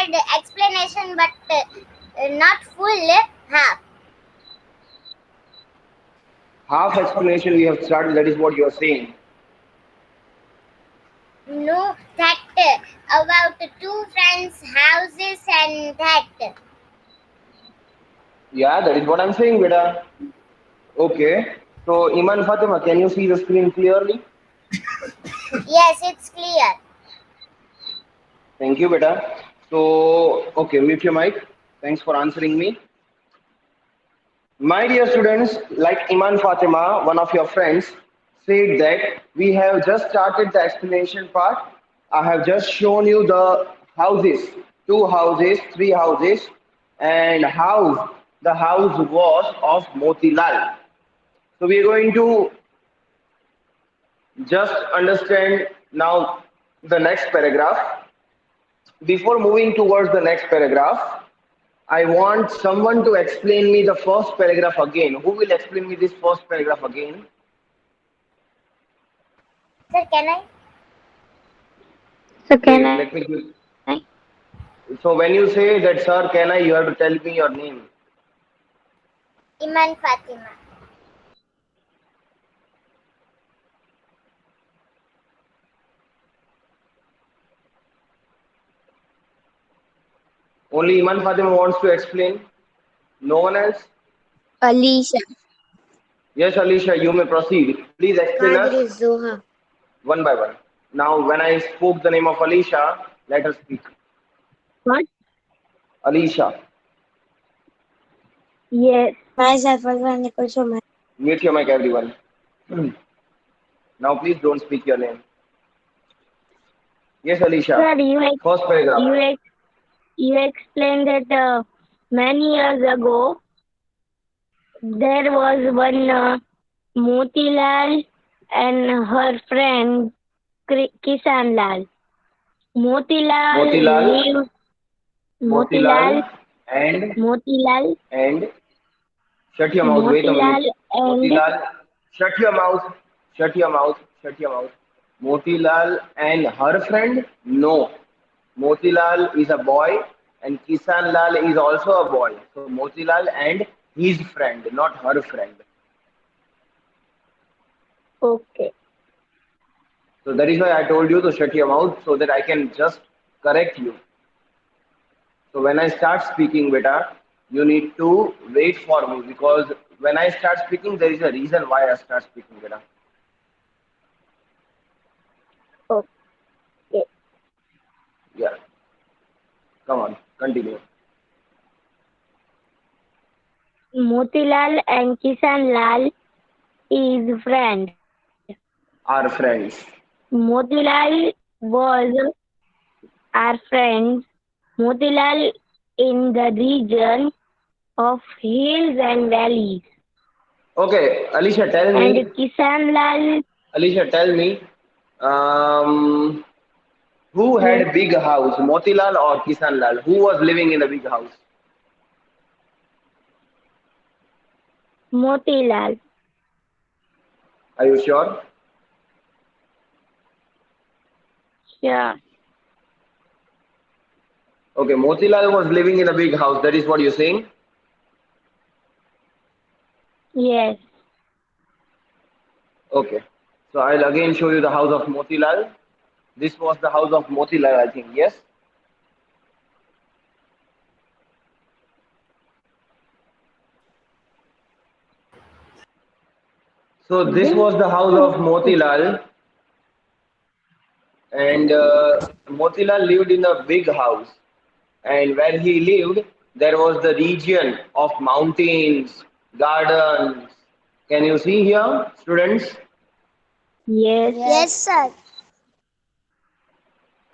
started explanation, but not full, half. Half explanation we have started. That is what you are saying. No, that about two friends' houses and that. Yeah, that is what I'm saying, beta. Okay. So, Iman Fatima, can you see the screen clearly? Yes, it's clear. Thank you, beta. So, okay, mute your mic. Thanks for answering me. My dear students, like Iman Fatima, one of your friends, said that we have just started the explanation part. I have just shown you the houses, two houses, three houses, and house. The house was of Motilal. So we are going to just understand now the next paragraph. Before moving towards the next paragraph, I want someone to explain me the first paragraph again. Who will explain me this first paragraph again? Sir, can I? So can Wait, I? let me give. So when you say that, sir, can I? You have to tell me your name. Iman Fatima. Only Iman Fatima wants to explain. No one else? Alicia. Yes, Alicia, you may proceed. Please explain Mine us is Zoha. one by one. Now, when I spoke the name of Alicia, let her speak. What? Alicia, Yes. Myself, Nicole Schumann. mute your mic, everyone. Now, please don't speak your name. Yes, Alicia. Sir, First paragraph. you explained that many years ago there was one Motilal and her friend Kisan Lal. Motilal Motilal, lived Motilal, Motilal and Motilal and shut your mouth. Wait a minute. Motilal and Motilal, shut your mouth. Shut your mouth. Shut your mouth. Motilal and her friend? No. Motilal is a boy and Kisan Lal is also a boy. So Motilal and his friend, not her friend. okay. So that is why I told you to shut your mouth so that I can just correct you. So when I start speaking, beta, you need to wait for me because when I start speaking, there is a reason why I start speaking, beta. Okay. Yeah. Come on, continue. Motilal and Kisan Lal is friend. Our friends. Motilal was our friend. Motilal in the region of hills and valleys. Okay, Alicia, tell And me. Kisan Lal, Alicia, tell me. Um, who had yes, a big house, Motilal or Kisan Lal? Who was living in a big house? Motilal, Are you sure? yeah, Okay, Motilal was living in a big house. That is what you're saying? yes, Okay. So I'll again show you the house of Motilal. This was the house of Motilal, I think. Yes? So this this, was the house of Motilal, and Motilal lived in a big house. And where he lived, there was the region of mountains, gardens. Can you see here, students? yes, Yes, sir.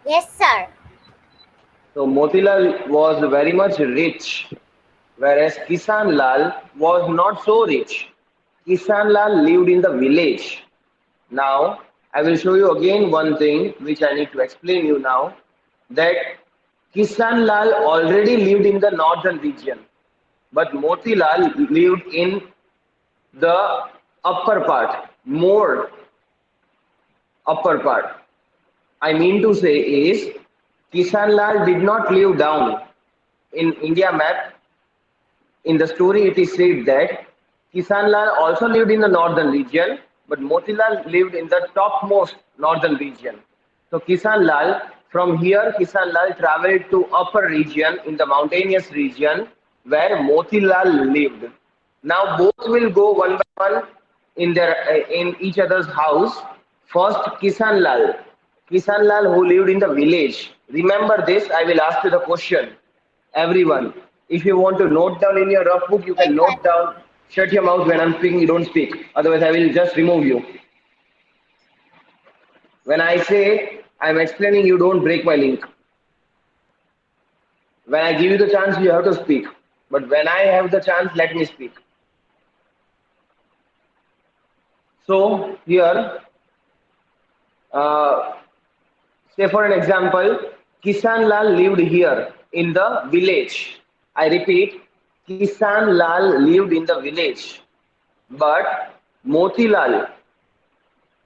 Yes, sir. So Motilal was very much rich, whereas Kisan Lal was not so rich. Kisan Lal lived in the village. Now, I will show you again one thing which I need to explain you now, that Kisan Lal already lived in the northern region, but Motilal lived in the upper part, more upper part. I mean to say is Kisan Lal did not live down. In India map, in the story it is said that Kisan Lal also lived in the northern region, but Motilal lived in the topmost northern region. So Kisan Lal, from here Kisan Lal traveled to upper region in the mountainous region where Motilal lived. Now both will go one by one in each other's house. First Kisan Lal. Kisan Lal who lived in the village. Remember this, I will ask you the question. Everyone, if you want to note down in your rough book, you Yes, can sir. note down. Shut your mouth when I'm speaking, you don't speak. Otherwise, I will just remove you. When I say I'm explaining, you don't break my link. When I give you the chance, you have to speak. But when I have the chance, let me speak. So, here, uh, say for an example, Kisan Lal lived here in the village. I repeat, Kisan Lal lived in the village. But Motilal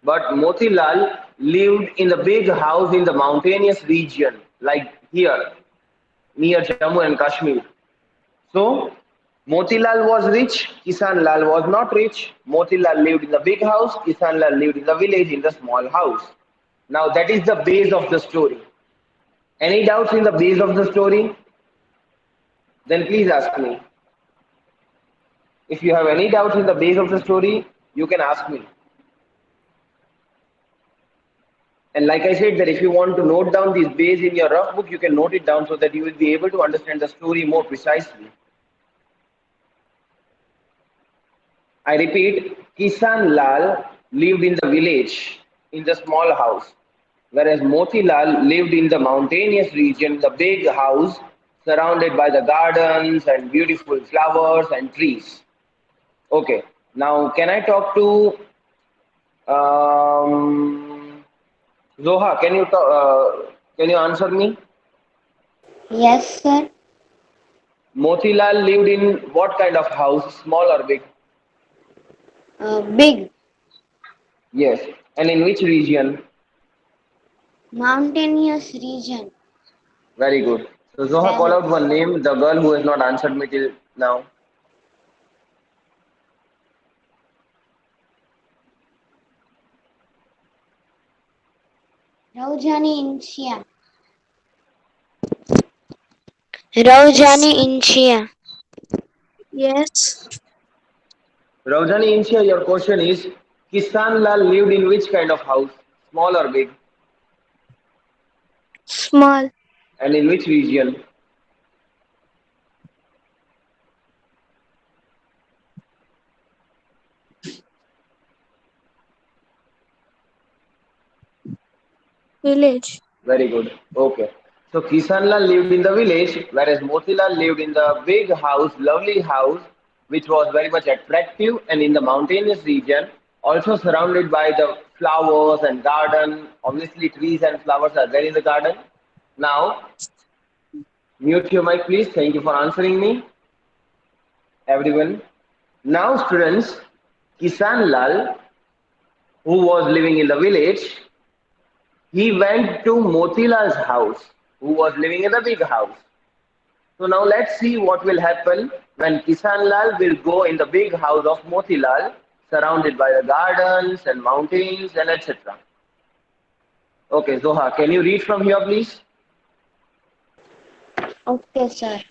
Motilal lived in the big house in the mountainous region, like here, near Jammu and Kashmir. So, Motilal was rich, Kisan Lal was not rich. Motilal lived in the big house, Kisan Lal lived in the village in the small house. Now, that is the base of the story. Any doubts in the base of the story? Then please ask me. If you have any doubts in the base of the story, you can ask me. And like I said, that if you want to note down these base in your rough book, you can note it down so that you will be able to understand the story more precisely. I repeat, Kisan Lal lived in the village in the small house, whereas Moti Lal lived in the mountainous region, the big house surrounded by the gardens and beautiful flowers and trees. Okay, now can I talk to Zoha? Can you answer me? Yes, sir. Motilal lived in what kind of house? Small or big? Big Yes. And in which region? mountainous region. Very good. So Zoha, call Well, out one name, the girl who has not answered me till now. Raujani Inchia. Raujani Inchia. Yes. Raujani Insia, your question is, Kisan Lal lived in which kind of house? Small or big? Small. And in which region? Village. Very good. Okay. So Kisan Lal lived in the village, whereas Motilal lived in the big house, lovely house, which was very much attractive and in the mountainous region, also surrounded by the flowers and garden. Obviously, trees and flowers are there in the garden. Now, mute your mic, please. Thank you for answering me, everyone. Now, students, Kisan Lal, who was living in the village, he went to Motilal's house, who was living in the big house. So now let's see what will happen when Kisan Lal will go in the big house of Motilal, surrounded by the gardens and mountains and etc. Okay, Zoha, can you read from here, please? Okay, sir.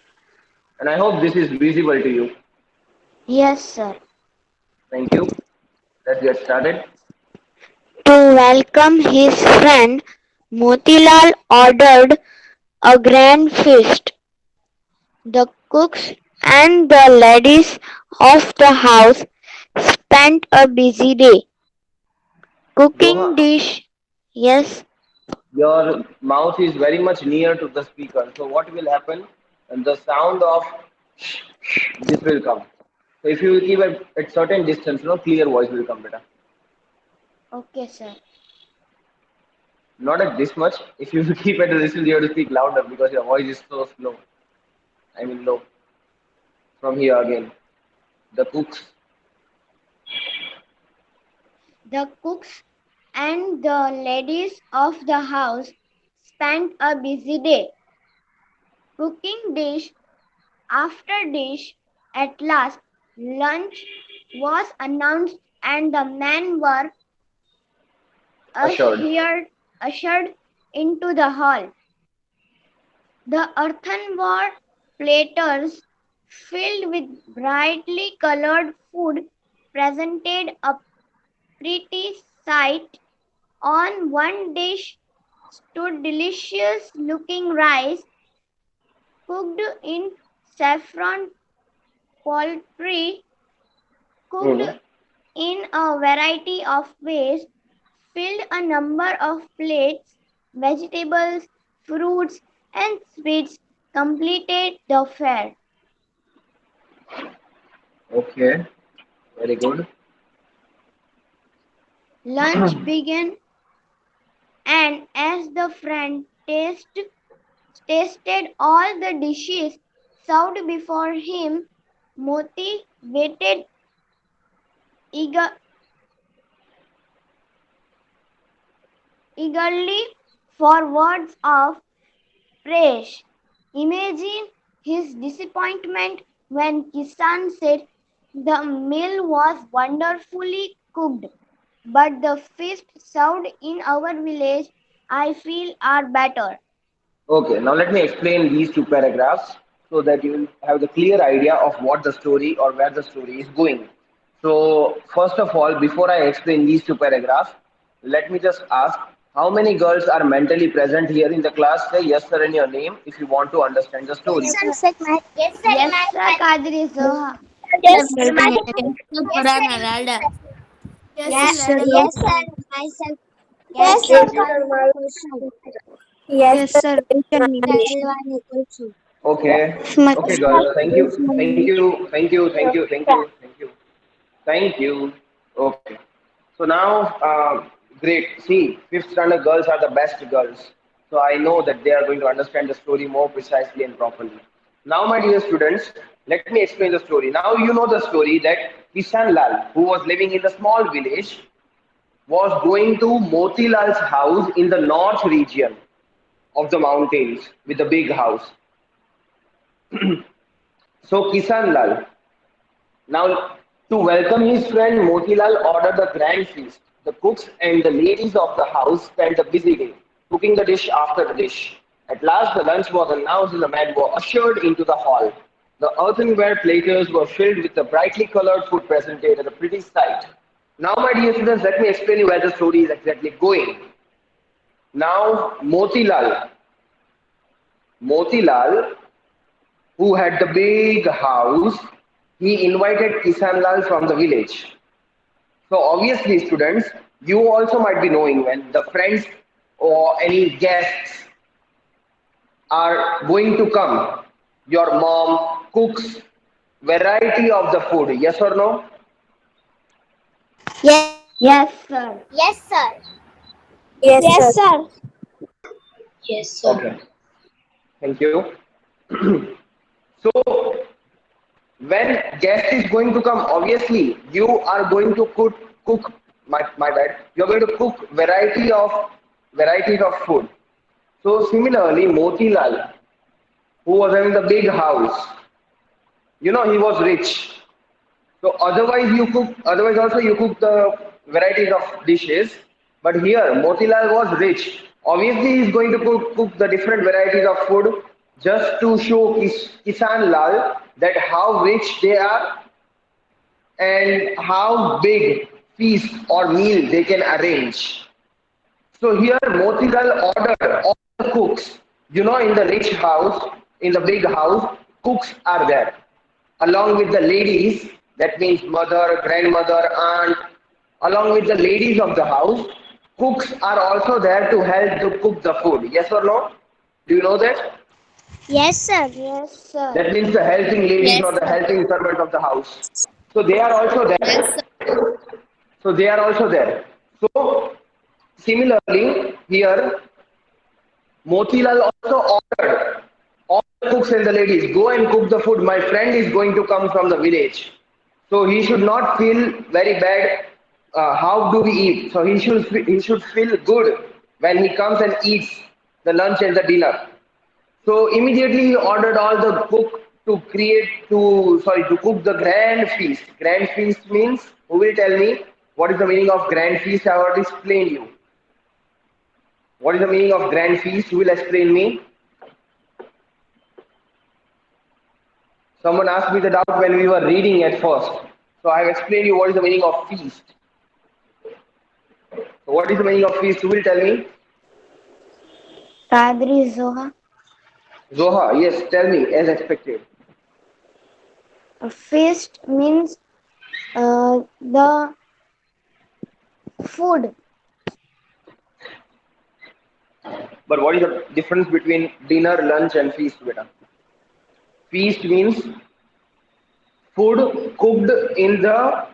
And I hope this is visible to you. Yes, sir. Thank you. Let's get started. To welcome his friend, Motilal ordered a grand feast. The cooks and the ladies of the house spent a busy day cooking Zoha, dish. Yes, your mouth is very much near to the speaker. So what will happen? And the sound of this will come. So if you will keep at certain distance, no clear voice will come better. okay, sir. Not at this much. If you keep at a distance, you have to speak louder because your voice is so slow. I mean low. From here again. The cooks. The cooks and the ladies of the house spent a busy day, cooking dish after dish. At last, lunch was announced and the men were Assured. ushered into the hall. The earthenware platters filled with brightly colored food presented a pretty sight. On one dish stood delicious looking rice cooked in saffron poultry, cooked Hmm. in a variety of ways, filled a number of plates, vegetables, fruits, and sweets completed the fare. Okay, very good. Lunch began, and as the friend tasted all the dishes served before him, Moti waited eager, eagerly for words of praise. Imagine his disappointment when Kisan said the meal was wonderfully cooked, but the feast served in our village, I feel, are better. Okay, now let me explain these two paragraphs so that you will have the clear idea of what the story or where the story is going. So, first of all, before I explain these two paragraphs, let me just ask how many girls are mentally present here in the class? Say yes, sir, in your name if you want to understand the story. Yes, sir. Yes, sir, Kadri Zoha. Sir, present. Yes, sir. Yes, Yes, sir. yes, sir. Myself. Yes, Yes, sir. sir. Kalsu. Yes, sir. Mention English. Kalwani Kulsu. Okay, Smart. okay, girls. Thank you, thank you, thank you, thank you, thank you, thank you, thank you. Okay. So now, great. See, fifth standard girls are the best girls. So I know that they are going to understand the story more precisely and properly. Now, my dear students, let me explain the story. Now you know the story that Kishan Lal, who was living in a small village, was going to Motilal's house in the north region of the mountains with a big house. So Kisan Lal, now, to welcome his friend, Motilal ordered a grand feast. The cooks and the ladies of the house spent a busy day, cooking the dish after the dish. At last, the lunch was announced and the men were ushered into the hall. The earthenware platters were filled with the brightly colored food presented as a pretty sight. Now, my dear students, let me explain you where the story is exactly going. Now, Motilal, who had the big house, he invited Kisan Lal from the village. So obviously, students, you also might be knowing when the friends or any guests are going to come, your mom cooks variety of the food. Yes or no? Yes, sir. Yes, sir. Yes, Yes, sir. sir. Okay. Thank you. So when guest is going to come, obviously you are going to cook my bad. You're going to cook varieties of food. So similarly, Motilal, who was having the big house, he was rich. So otherwise also you cook the varieties of dishes. But here, Motilal was rich. Obviously, he's going to cook the different varieties of food just to show Kisan Lal that how rich they are and how big feast or meal they can arrange. So here Motilal ordered all the cooks. In the rich house, in the big house, cooks are there. Along with the ladies, that means mother, grandmother, aunt, along with the ladies of the house, cooks are also there to help to cook the food. Yes or no? Do you know that? Yes, sir. Yes, sir. That means the helping ladies or the helping servant of the house. So they are also there. So they are also there. So similarly, here Motilal also ordered all the cooks and the ladies, go and cook the food. My friend is going to come from the village. So he should not feel very bad. How do we eat? So he should feel good when he comes and eats the lunch and the dinner. So immediately he ordered all the cook to to cook the grand feast. Grand feast means, who will tell me what is the meaning of grand feast? I already explained you. What is the meaning of grand feast? Who will explain me? Someone asked me the doubt when we were reading at first. So I have explained you what is the meaning of feast. So what is the meaning of feast? Who will tell me? Kadri Zoha. Zoha, yes, tell me as expected. A feast means the food. But what is the difference between dinner, lunch, and feast, beta? Feast means food cooked in the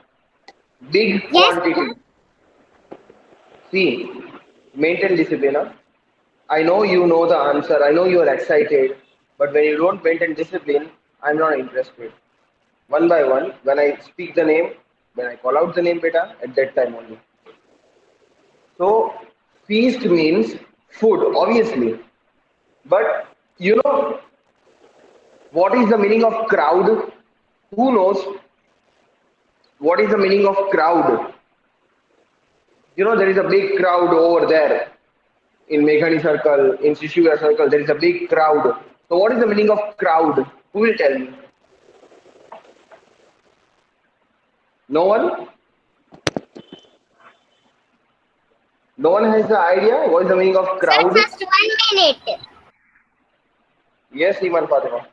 big Yes. quantity. See, maintain discipline. Huh? I know you know the answer. I know you are excited. But when you don't maintain discipline, I'm not interested. One by one, when I speak the name, when I call out the name, beta, at that time only. So, feast means food, obviously. But you know what is the meaning of crowd? Who knows what is the meaning of crowd? You know, there is a big crowd over there in Meghani circle, in Shishuya circle, there is a big crowd. So, what is the meaning of crowd? Who will tell me? No one? No one has the idea? What is the meaning of Sir, crowd? just 1 minute. Yes, Iman Fatima.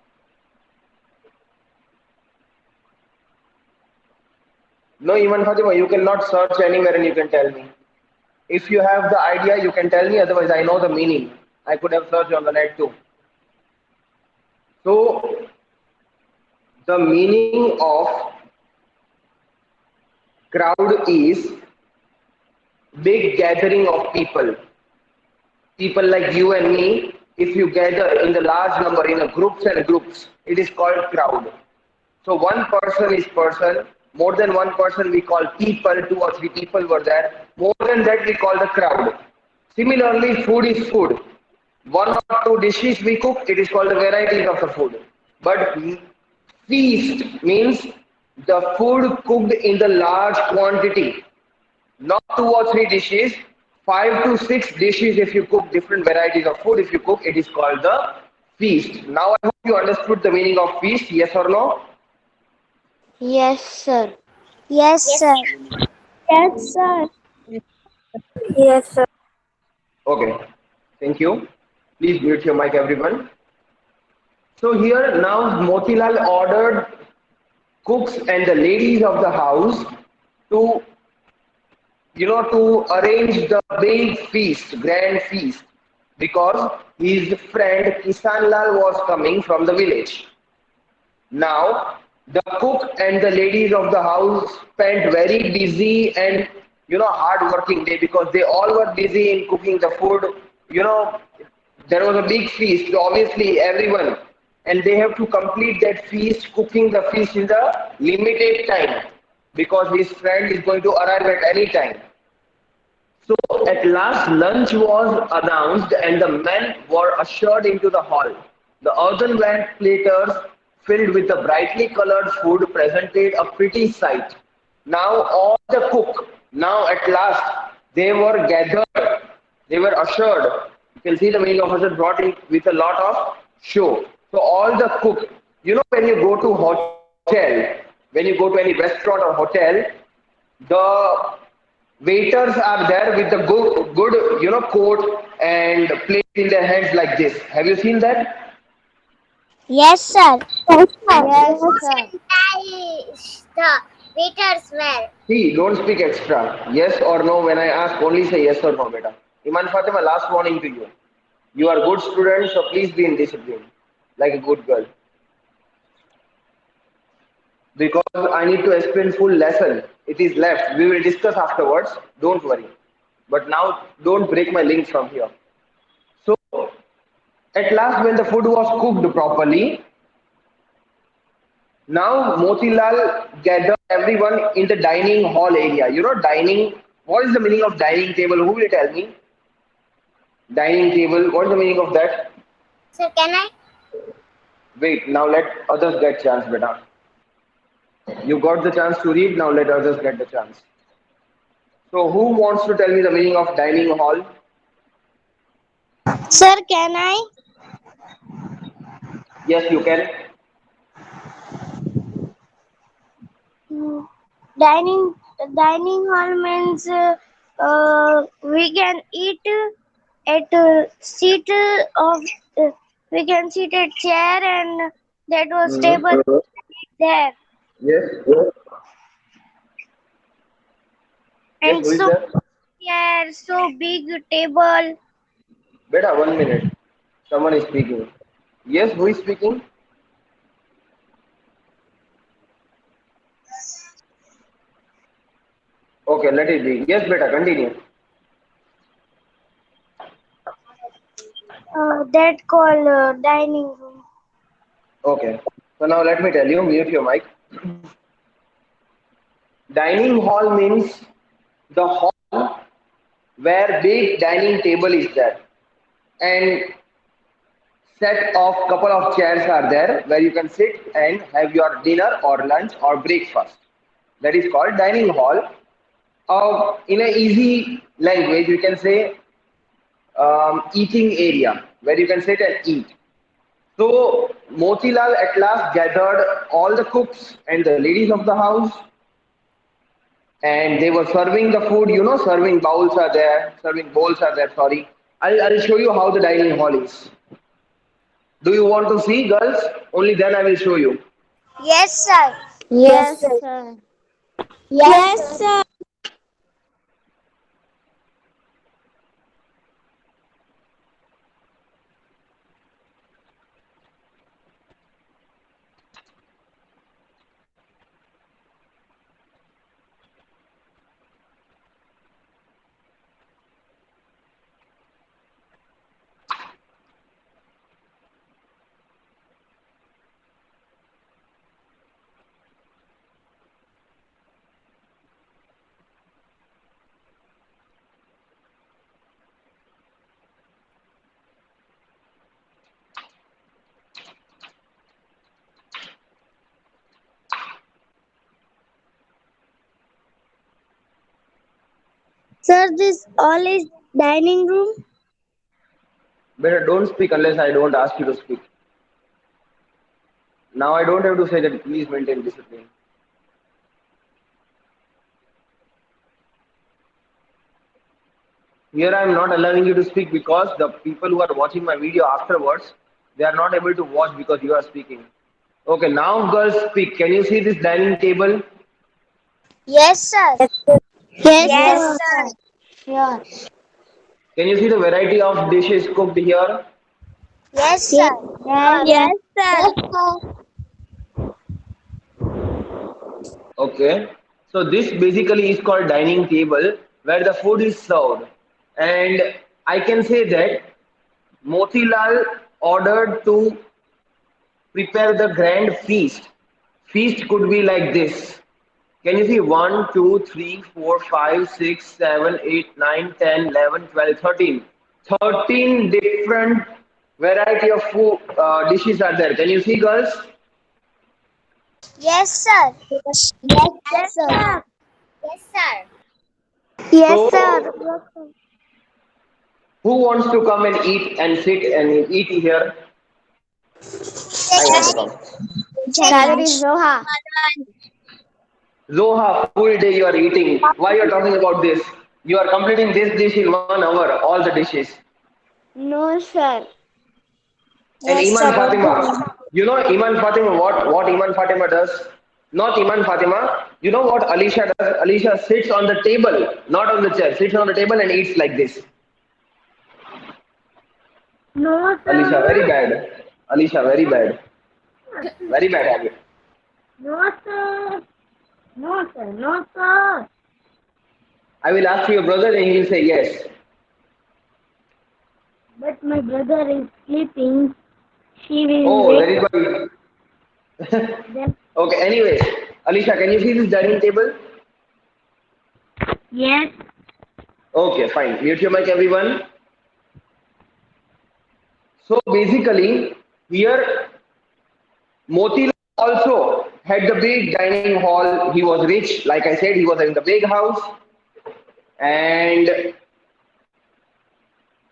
No, Iman Fatima, you cannot search anywhere and you can tell me. If you have the idea, you can tell me, otherwise, I know the meaning. I could have searched on the net too. So, the meaning of crowd is big gathering of people. People like you and me, if you gather in the large number in a groups and groups, it is called crowd. So one person is person, more than one person we call people, two or three people were there. More than that we call the crowd. Similarly, food is food. One or two dishes we cook, it is called the varieties of the food. But feast means the food cooked in the large quantity, not two or three dishes, 5 to 6 dishes. If you cook different varieties of food, if you cook, it is called the feast. Now I hope you understood the meaning of feast, yes or no? Yes, sir. Yes, sir. Yes, sir. Yes, sir. Okay, thank you. Please mute your mic, everyone. So here now Motilal ordered cooks and the ladies of the house to to arrange the big feast, grand feast, because his friend Kisan Lal was coming from the village. Now, the cook and the ladies of the house spent very busy and hard working day because they all were busy in cooking the food. You know, there was a big feast, obviously everyone, and they have to complete that feast, cooking the feast in the limited time because his friend is going to arrive at any time. So at last lunch was announced and the men were ushered into the hall. The earthenware platters filled with the brightly colored food presented a pretty sight. Now all the cook, now at last they were gathered, they were ushered. You can see the meaning of ushered brought in with a lot of show. So all the cook, when you go to hotel, when you go to any restaurant or hotel, the waiters are there with the good coat and plate in their hands like this. Have you seen that? Yes, sir. Yes, sir. Yes, Whose sir. the waiters were? See, don't speak extra. Yes or no. When I ask, only say yes or no, beta. Iman Fatima, last warning to you. You are good students, so please be in discipline, like a good girl. Because I need to explain full lesson. It is left. We will discuss afterwards. Don't worry. But now, don't break my link from here. So, at last, when the food was cooked properly, now Motilal gathered everyone in the dining hall area. Dining. What is the meaning of dining table? Who will tell me? Dining table. What's the meaning of that? Sir, can I? Wait, now let others get chance, beta. You got the chance to read, now let others get the chance. So who wants to tell me the meaning of dining hall? Sir, can I? Yes, you can. Hmm. Dining dining hall means we can eat at seat of we can sit at chair and that was table Mm-hmm. there Yes. Yes, and who is so there? chair so big table. Beta, 1 minute. Someone is speaking. Yes, who is speaking? Okay, let it be. Yes, beta, continue. That called dining room. Okay. So now let me tell you, mute your mic. Dining hall means the hall where big dining table is there and set of couple of chairs are there where you can sit and have your dinner or lunch or breakfast. That is called dining hall. In a easy language, we can say eating area where you can sit and eat. So Motilal at last gathered all the cooks and the ladies of the house, and they were serving the food. You know, serving bowls are there, serving bowls are there. Sorry, I'll show you how the dining hall is. Do you want to see, girls? Only then I will show you. Yes, sir. Yes, sir. Yes, sir. Sir, this all is dining room. Better don't speak unless I don't ask you to speak. Now I don't have to say that please maintain discipline. Here I am not allowing you to speak because the people who are watching my video afterwards, they are not able to watch because you are speaking. Okay, now girls speak. Can you see this dining table? Yes, sir. Yes, Yes, sir. Yes, sir. sir. Sure. Can you see the variety of dishes cooked here? Yes, Yes, sir. Yes. yes, sir. Yes, sir. Okay. So this basically is called dining table where the food is served. And I can say that Motilal ordered to prepare the grand feast. Feast could be like this. Can you see 1, 2, 3, 4, 5, 6, 7, 8, 9, 10, 11, 12, 13? 13 different variety of food dishes are there. Can you see, girls? Yes, sir. Yes, Yes, sir. sir. Yes, sir. Yes, sir. So who wants to come and eat and sit and eat here? I want to Second, come. That is second. Zoha. Zoha, full day you are eating. Why you are talking about this? You are completing this dish in 1 hour, all the dishes. No, sir. And Yes, Iman sir. Fatima, you know Iman Fatima, what Iman Fatima does? Not Iman Fatima. You know what Alicia does? Alicia sits on the table, not on the chair. Sits on the table and eats like this. No, Alicia, very sir. bad. Alicia, very bad. Very bad habit. No, sir. No, sir. No, sir. I will ask your brother and he will say yes. But my brother is sleeping. She will Oh, wake that is up. why. Then Okay, anyways, Alicia, can you see this dining table? yes. Okay, fine. Mute your mic, everyone. So basically, here Motilal also had the big dining hall. He was rich, like I said, he was in the big house, and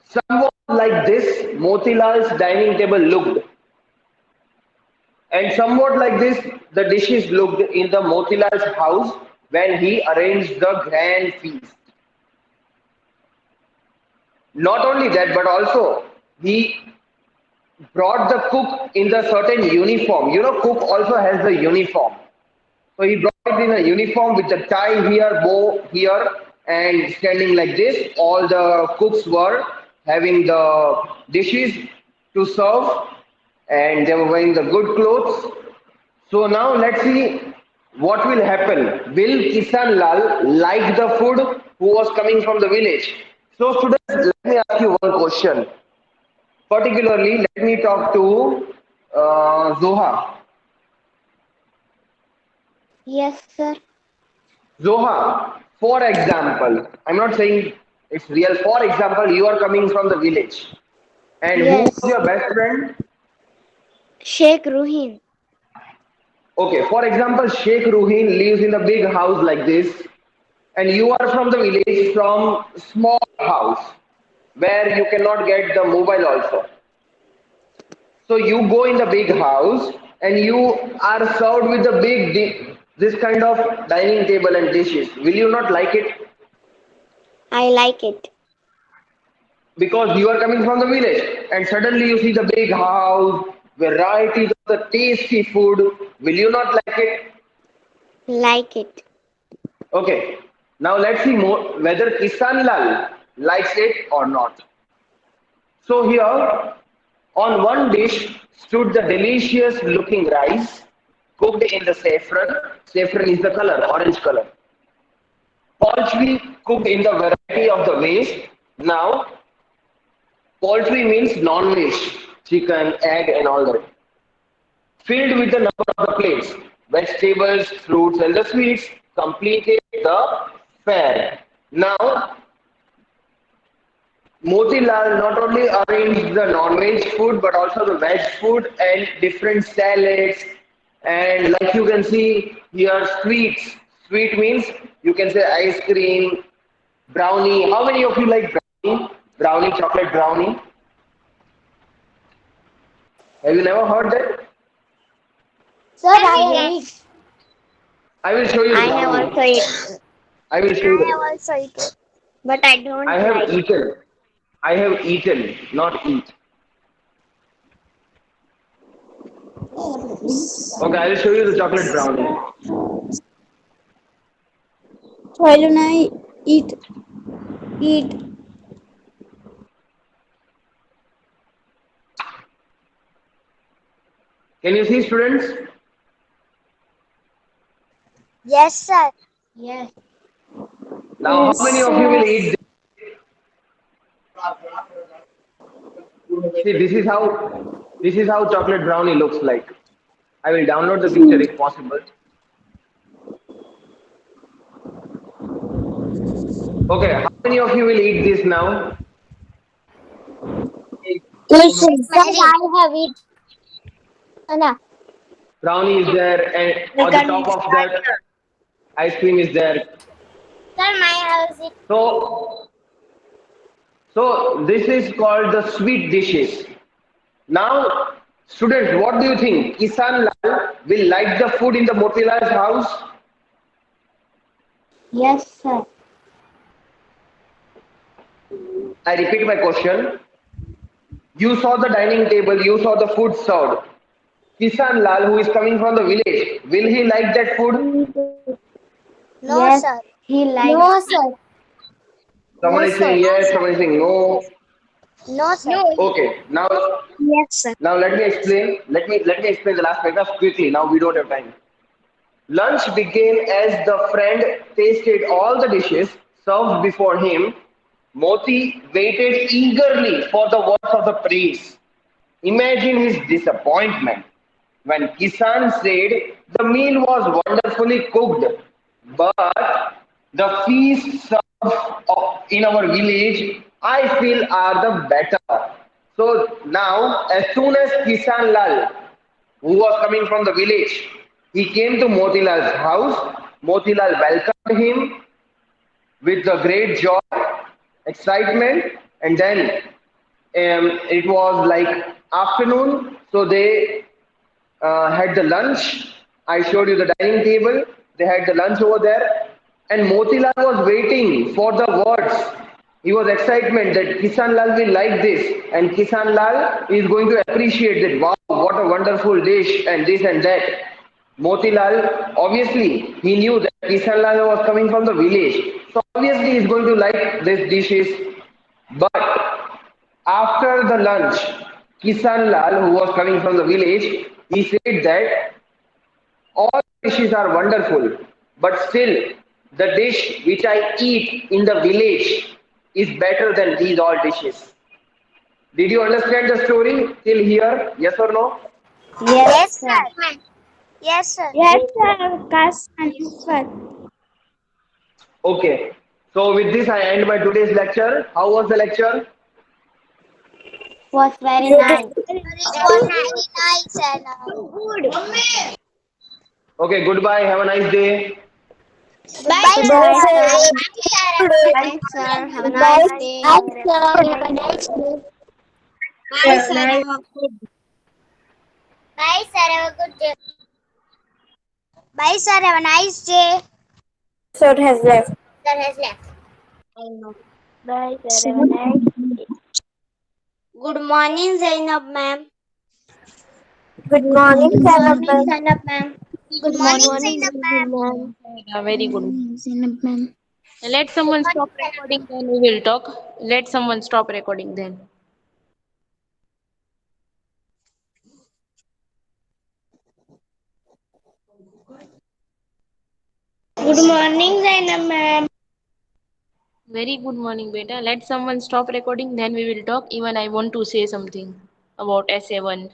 somewhat like this, Motilal's dining table looked, and somewhat like this, the dishes looked in the Motilal's house when he arranged the grand feast. Not only that, but also he brought the cook in the certain uniform. You know, cook also has the uniform. So he brought it in a uniform with the tie here, bow here, and standing like this. All the cooks were having the dishes to serve, and they were wearing the good clothes. So now let's see what will happen. Will Kisan Lal like the food who was coming from the village? So students, let me ask you one question. Particularly, let me talk to Zoha. Yes, sir. Zoha, for example, I'm not saying it's real. For example, you are coming from the village, and who was Yes. your best friend? Sheikh Ruhin. Okay, for example, Sheikh Ruhin lives in a big house like this, and you are from the village, from small house where you cannot get the mobile also. So you go in the big house and you are served with the this kind of dining table and dishes. Will you not like it? I like it. Because you are coming from the village and suddenly you see the big house, varieties of the tasty food. Will you not like it? Like it. Okay. Now let's see more whether Kisan Lal likes it or not. So here on one dish stood the delicious looking rice cooked in the saffron. Saffron is the color, orange color. Poultry cooked in the variety of the ways. Now, poultry means non-veg, chicken, egg, and all that. Filled with the number of the plates, vegetables, fruits, and the sweets completed the fare. Now, Motilal not only arranged the non-veg food but also the veg food and different salads, and like you can see here sweets. Sweet means you can say ice cream, brownie. How many of you like brownie? Brownie, chocolate brownie. Have you never heard that? Sir, I have it. Yes. I will show you the I have also brownie. eaten, I will show you I have the. also it. but I I don't have like. eaten. I have eaten, not eat. Okay, I will show you the chocolate brownie. Why don't I eat? Can you see, students? Yes, sir. Yes. Now, how many of you will eat? See, this is how chocolate brownie looks like. I will download the picture if possible. Okay, how many of you will eat this now? Yes, sir. Sir, I have it. Anna. Brownie is there, and We on the can top of start. that, ice cream is there. Sir, my house it. So, so this is called the sweet dishes. Now, students, what do you think? Kisan Lal will like the food in the Motilal's house? Yes, sir. I repeat my question. You saw the dining table, you saw the food served. Kisan Lal, who is coming from the village, will he like that food? No, Yes. sir. He likes. No, sir. Someone No, is sir. saying No, yes, sir. someone is saying no. No, sir. No. Okay, now Yes, sir. let me explain. Let me explain the last paragraph quickly. Now we don't have time. Lunch began as the friend tasted all the dishes served before him. Moti waited eagerly for the words of the praise. Imagine his disappointment when Kisan said the meal was wonderfully cooked, but the feast served in our village, I feel, are the better. So now, as soon as Kisan Lal, who was coming from the village, he came to Motilal's house. Motilal welcomed him with the great joy, excitement, and then it was like afternoon, so they had the lunch. I showed you the dining table. They had the lunch over there, and Motilal was waiting for the words. He was excitement that Kisan Lal will like this, and Kisan Lal is going to appreciate that. Wow, what a wonderful dish, and this and that. Motilal, obviously, he knew that Kisan Lal was coming from the village, so obviously he's going to like these dishes. But after the lunch, Kisan Lal, who was coming from the village, he said that all dishes are wonderful, but still the dish which I eat in the village is better than these all dishes. Did you understand the story till here? Yes or no? Yes, Yes, sir. sir. Yes, sir. Yes, sir. Kasan, sir. Okay. So with this I end my today's lecture. How was the lecture? Was very nice. It was very nice and Okay, goodbye. Have a nice day. bye, sir. Bye, Bye, sir. sir. Bye, sir. Have a Bye, nice sir. day. Have a nice day. Bye, sir. Bye, sir. Have a good day. Bye, sir. Have a nice day. Sir has left. Sir has left. Bye, sir. Have a nice day. Good morning, Zainab ma'am. Good morning, Good Zainab morning, ma'am. Zainab ma'am. Good morning, Zainab ma'am. Very good. Zainab ma'am. Let Good someone morning, stop recording, then we will talk. Let someone stop recording then. Good morning, Zainab ma'am. Very good morning, beta. Let someone stop recording, then we will talk. Even I want to say something about SA1.